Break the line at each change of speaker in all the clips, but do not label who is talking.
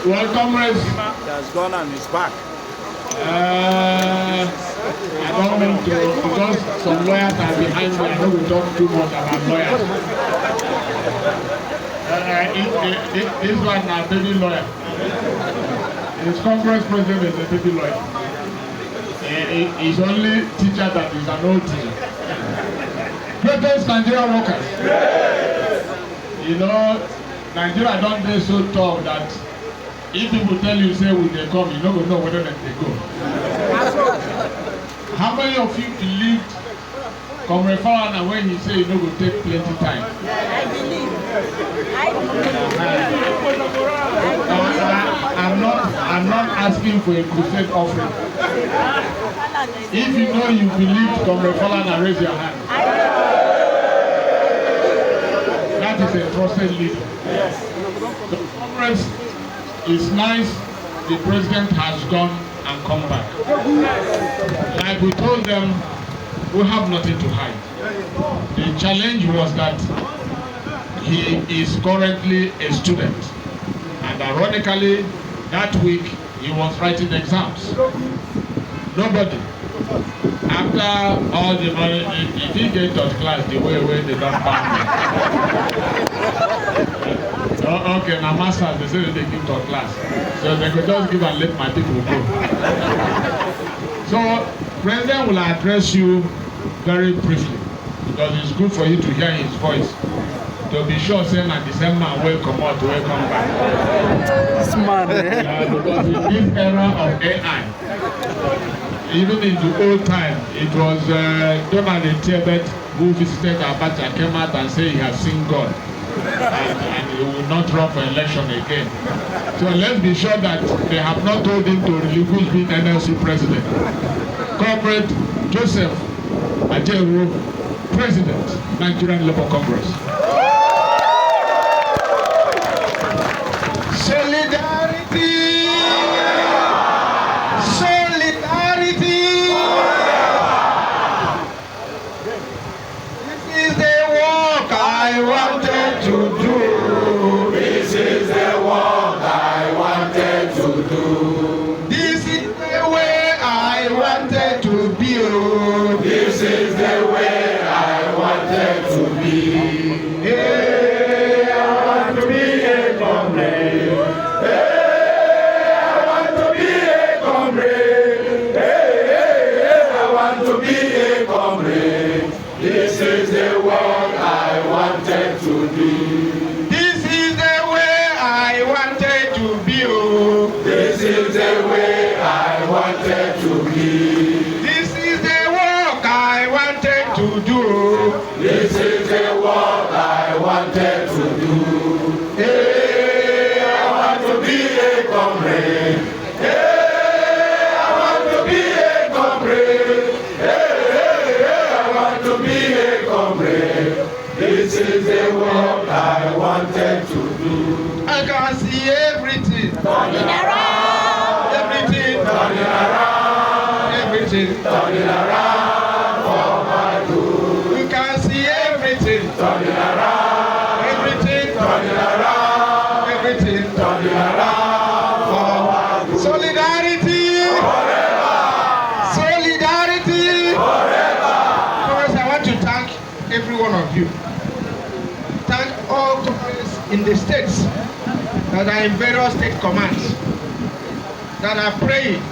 Well, comrades,
has gone and is back.
I don't want to, because some lawyers are behind me, I know we talk too much about lawyers. This one is a baby lawyer. His Congress president is a baby lawyer. He's only teacher that is an old teacher. Greatest Nigerian workers. You know, Nigeria don't do so tough that if people tell you, say, will they come, you don't know whether they go. How many of you believed Comrade Falana when he said, you know, will take plenty time?
I believe.
I'm not asking for a crusade offering. If you know you believe Comrade Falana, raise your hand. That is a trusted leader. The Congress is nice. The president has gone and come back. Like we told them, we have nothing to hide. The challenge was that he is currently a student. And ironically, that week he was writing exams. Nobody. After all the money, he didn't get to class the way they don't pass. Okay, now masters, they say they give to class. So they could just give and let my people go. So, President will address you very briefly because it's good for you to hear his voice. To be sure, saying that the same man will come out, will come back.
This man,
because in this era of AI, even in the old time, it was Donald Tebet who visited Abacha, came out and said he has seen God. And he will not run for election again. So let's be sure that they have not told him to relinquish being NLC president. Corporate Joseph Ajeru, President, Nigerian Labour Congress.
Solidarity! Solidarity! This is the work I wanted to do.
This is the work I wanted to do.
This is the way I wanted to be.
This is the way I wanted to be. Hey, I want to be a comrade. Hey, I want to be a comrade. Hey, I want to be a comrade. This is the work I wanted to do.
This is the way I wanted to be.
This is the way I wanted to be.
This is the work I wanted to do.
This is the work I wanted to do. Hey, I want to be a comrade. Hey, I want to be a comrade. Hey, I want to be a comrade. This is the work I wanted to do.
I can see everything.
Turning around.
Everything.
Turning around.
Everything.
Turning around for my good.
You can see everything.
Turning around.
Everything.
Turning around.
Everything.
Turning around for my good.
Solidarity.
Forever.
Solidarity.
Forever.
First, I want to thank every one of you. Thank all companies in the states that are in various state commands that are praying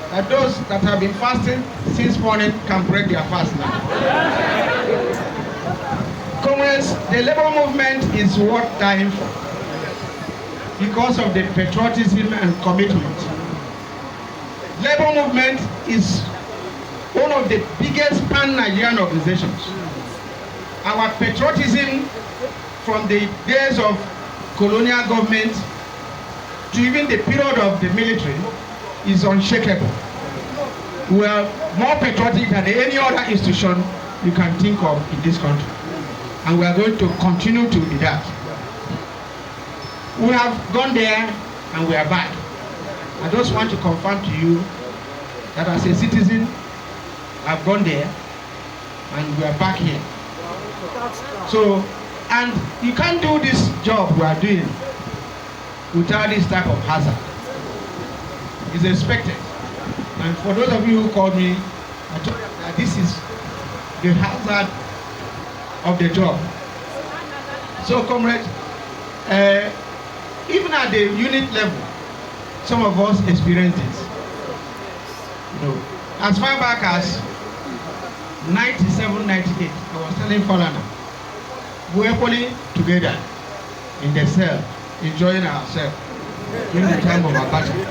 that those that have been fasting since morning can break their fast now. Comrades, the labor movement is worth dying for because of the patriotism and commitment. Labor movement is one of the biggest pan-Nigerian organizations. Our patriotism from the days of colonial government to even the period of the military is unshakable. We are more patriotic than any other institution you can think of in this country. And we are going to continue to be that. We have gone there and we are back. I just want to confirm to you that as a citizen, I've gone there and we are back here. So And you can't do this job we are doing without this type of hazard. It's expected. And for those of you who called me, I told them that this is the hazard of the job. So, comrade, even at the unit level, some of us experience this. You know, as far back as 97, 98, I was telling Falana, we were pulling together in the cell, enjoying ourselves during the time of our battle.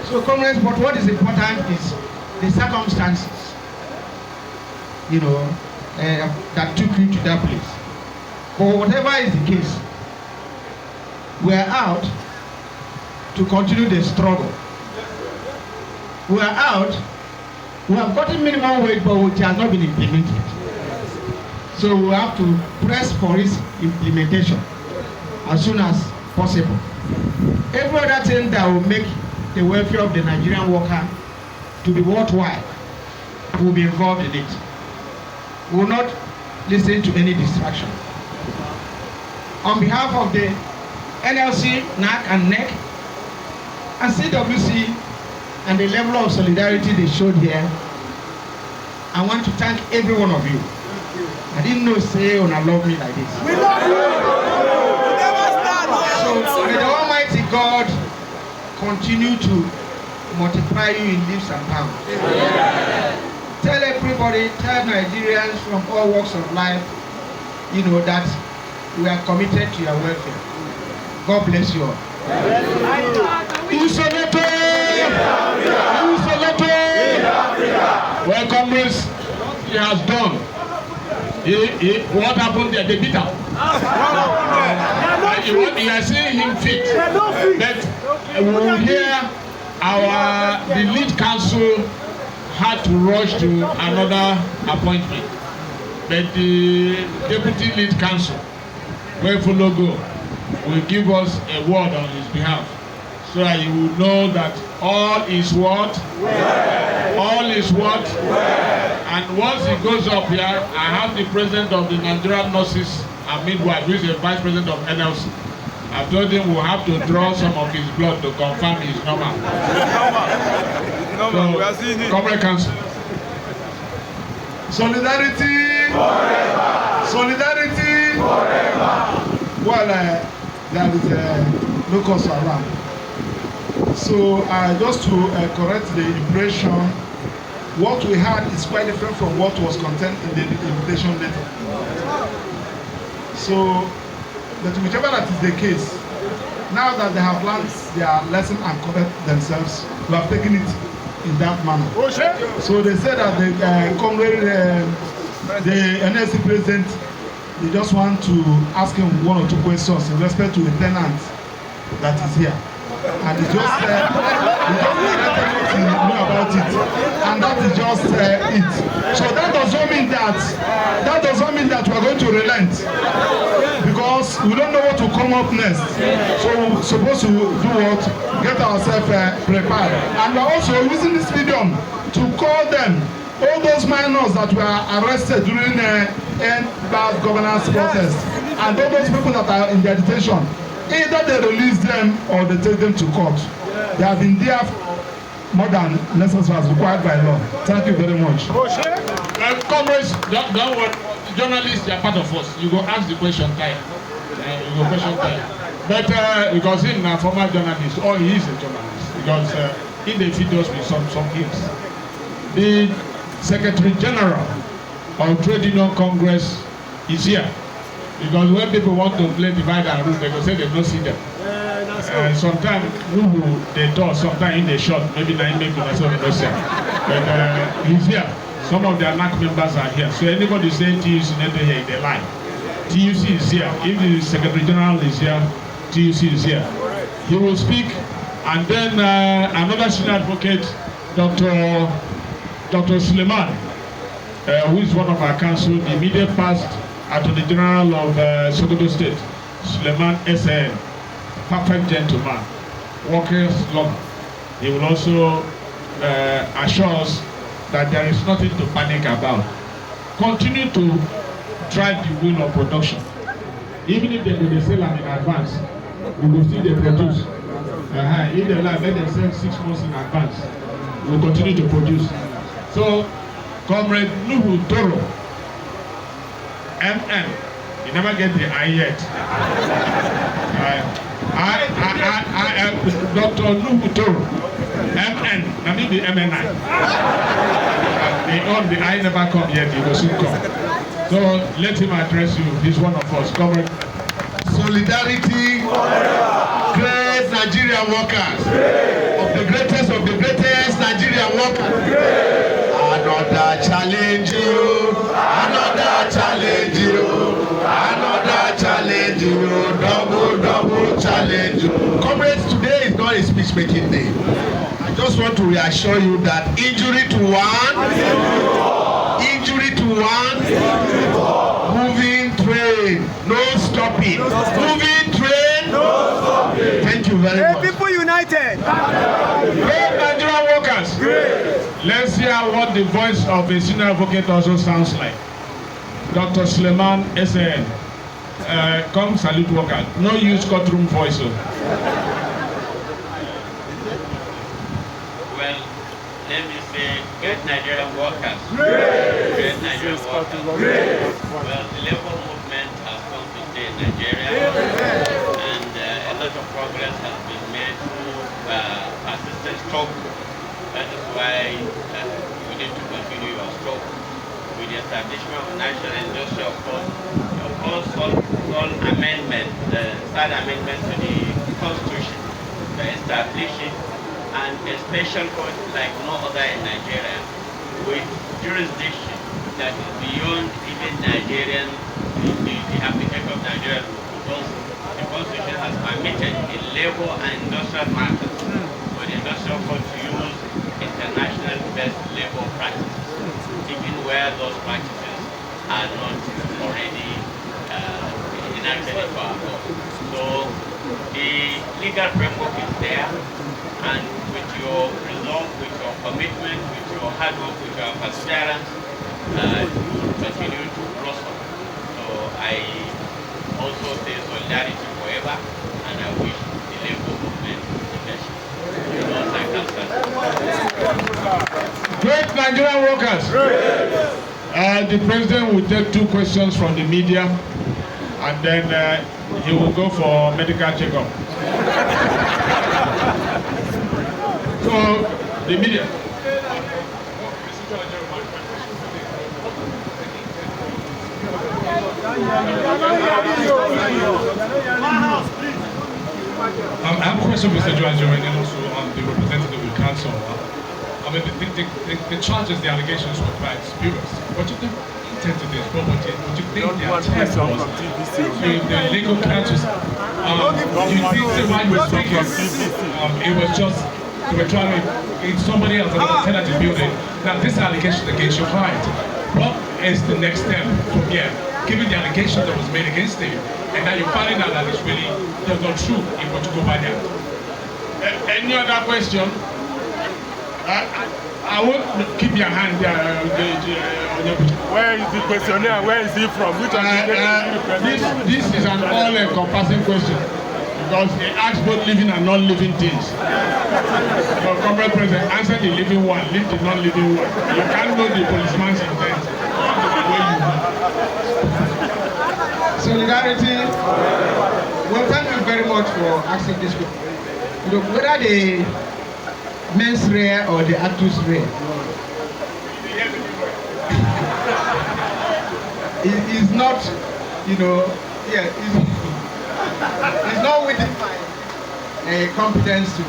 So, comrades, but what is important is the circumstances, you know, that took you to that place. But whatever is the case, we are out to continue the struggle. We are out. We have gotten minimum wage, but which has not been implemented. So we have to press for its implementation as soon as possible. Every other thing that will make the welfare of the Nigerian worker to be worthwhile will be involved in it. We will not listen to any distraction. On behalf of the NLC, NAC and NEC, and CWC, and the level of solidarity they showed here, I want to thank every one of you. I didn't know say una love me like this.
We love you. Never start.
So may the Almighty God continue to multiply you in leaps and bounds. Tell everybody, tell Nigerians from all walks of life, you know, that we are committed to your welfare. God bless you all.
Well, comrades, he has done. What happened there? They beat him. He has seen him fit. But we will hear the lead council had to rush to another appointment. But the deputy lead council, where follow go, will give us a word on his behalf, so that you will know that all is what? Well. All is what? Well. And once he goes up here, I have the president of the Nigerian Nurses and Midwives, who is the vice president of NLC. I told him we'll have to draw some of his blood to confirm he's normal. So, Comrade Council.
Solidarity forever. Solidarity forever. Well, there is no cause around. So just to correct the impression, what we had is quite different from what was contained in the invitation letter. So, but whichever that is the case, now that they have learned their lesson and correct themselves, we have taken it in that manner. So they said that the NLC president, they just want to ask him one or two questions in respect to a tenant that is here. And he just directed what he knew about it, and that is just it. So that doesn't mean that we are going to relent, because we don't know what will come up next. So we're supposed to do what? Get ourselves prepared. And we're also using this medium to call them, all those minors that were arrested during bad governance protest, and all those people that are in their detention. Either they release them or they take them to court. They have been there more than necessary as required by law. Thank you very much.
Comrades, don't worry. Journalists, they are part of us. You go ask the question time. You go question time. But because he's a former journalist, or he is a journalist, because he defeated us with some things. The Secretary General of Trade Union Congress is here. Because when people want to play divide and rule, they go say they don't see them. Sometimes they talk, sometimes they shot, maybe they make them so they don't see. But he's here. Some of their NAC members are here. So anybody saying TUC not here, they lie. TUC is here. If the Secretary General is here, TUC is here. He will speak, and then another senior advocate, Dr. Suleiman, who is one of our council, the immediate past Attorney General of Sokoto State, Suleiman SN, perfect gentleman, workers long. He will also assure us that there is nothing to panic about. Continue to drive the wheel of production. Even if they go dey sell am in advance, we go still dey produce. If they like, let them sell 6 months in advance. We will continue to produce. So, Comrade Nuhu Toro, MN, you never get the I yet. I am Dr. Nuhu Toro, MN, I mean the MNI. The I never come yet, he will soon come. So let him address you. He's one of us. Comrade.
Solidarity, great Nigerian workers, of the greatest Nigerian workers. Another challenge you, another challenge you, another challenge you, double challenge you. Comrades, today is not a speech-making day. I just want to reassure you that injury to one, moving train, no stopping. Moving train, no stopping. Thank you very much.
People united.
Great Nigerian workers. Great. Let's hear what the voice of a senior advocate also sounds like. Dr. Suleiman SAN. Come salute workers. No use courtroom voice.
Well, let me say, great Nigerian workers. Great Nigerian workers. Well, the labor movement has come to stay in Nigeria, and a lot of progress has been made through persistent struggle. That is why we need to continue our struggle. With the establishment of national industrial code, of course, all amendment, the third amendment to the Constitution, to establish it, and a special court like no other in Nigeria, with jurisdiction that is beyond even Nigerian, the application of Nigerian law, because the Constitution has permitted in labor and industrial matters for the industrial court to use international best labor practices, even where those practices are not already enacted into our law. So the legal framework is there, and with your resolve, with your commitment, with your hard work, with your perseverance, continue to blossom. So I also say solidarity forever, and I wish the labor movement the best.
Great Nigerian workers. The president will take 2 questions from the media, and then he will go for medical checkup. So, the media.
I have a question, Mr. Joanjo, and also the representative of the council. I mean, the charges, the allegations were quite spurious. What do you think to this? What do you think the attempt was? The legal counsel, you think the right was speaking, it was just, they were trying to, it's somebody else, another tenant in the building. Now, this allegation against your client, what is the next step from here? Given the allegation that was made against him, and now you're finding out that it's really not true if what you go by there.
Any other question? I won't keep your hand there.
Where is the questionnaire? Where is he from? Which
this is an all-encompassing question, because they ask both living and non-living things. So, Comrade President, answer the living one, leave the non-living one. You can't know the policeman's intent.
Solidarity. Well, thank you very much for asking this question. You know, whether the mens rea or the actus rea, it is not, you know, it's not within my competence to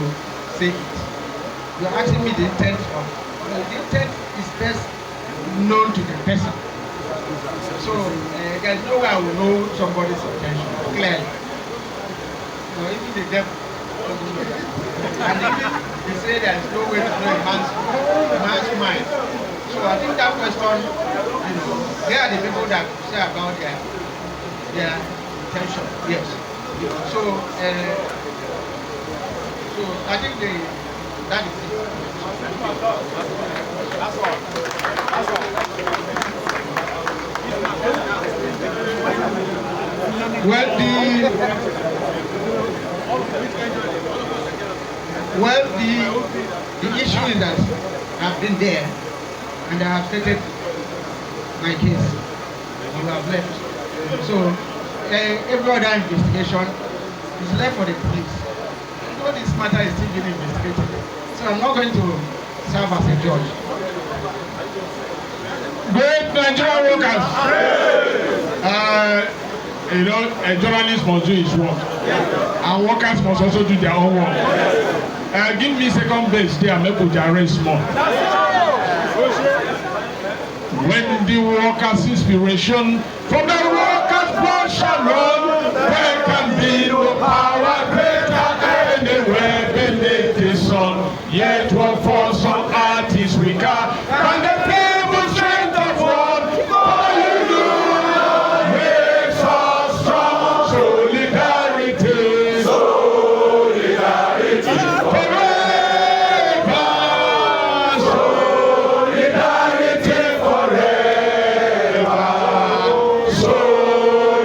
say it. You're asking me the intent of, the intent is best known to the person. So there's no way I will know somebody's intention clearly. You know, even the devil doesn't know that. And even they say there's no way to know a man's mind. So I think that question, you know, they are the people that say about their intention. Yes. So I think that is it. That's all. That's all. The issue is that I've been there and I have stated my case. You have left. So every other investigation is left for the police. All this matter is still being investigated. So I'm not going to serve as a judge.
Great Nigerian workers. A journalist must do his work, and workers must also do their own work. Give me second base there, make we arrange more. When the workers' inspiration from the workers' blood shall run, there can be no power greater anywhere beneath the sun. Yet what for some art is weaker than the feeble strength of one. For you makes us strong. Solidarity, solidarity forever. Solidarity forever.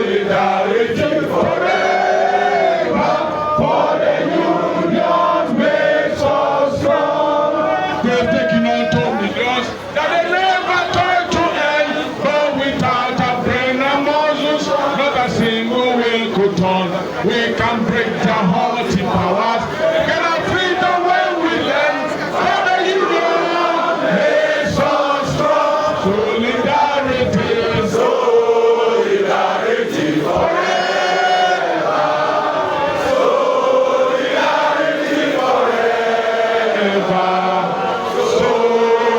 Solidarity forever. For the union makes us strong. They're taking on to millions that they never try to end, but without a brain and muscles, not a single will could turn. We can break the haughty powers, get our freedom when we learn. For the union makes us strong. Solidarity, solidarity forever. Solidarity forever.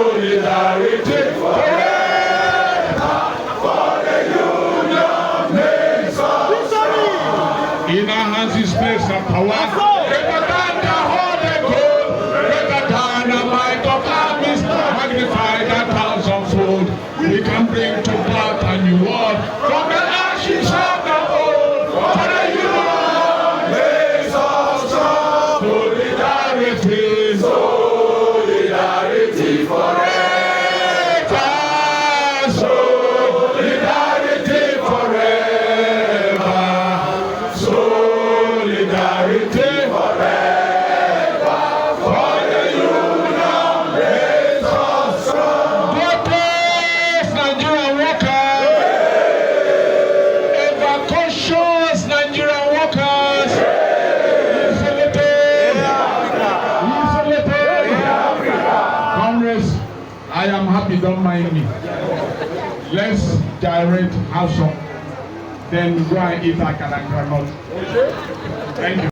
Solidarity forever. For the union makes us strong. In our hands is place of power. Greater than the holy gold. Greater than the might of armies. Magnified a thousandfold. We can bring to birth a new world. From the ashes of the old. For the union makes us strong. Solidarity. Solidarity forever. Solidarity forever. Solidarity forever. For the union makes us strong. God bless Nigerian workers. Ever cautious Nigerian workers. Congress, I am happy, don't mind me. Let's direct house up. Then go and eat like an granite. Thank you.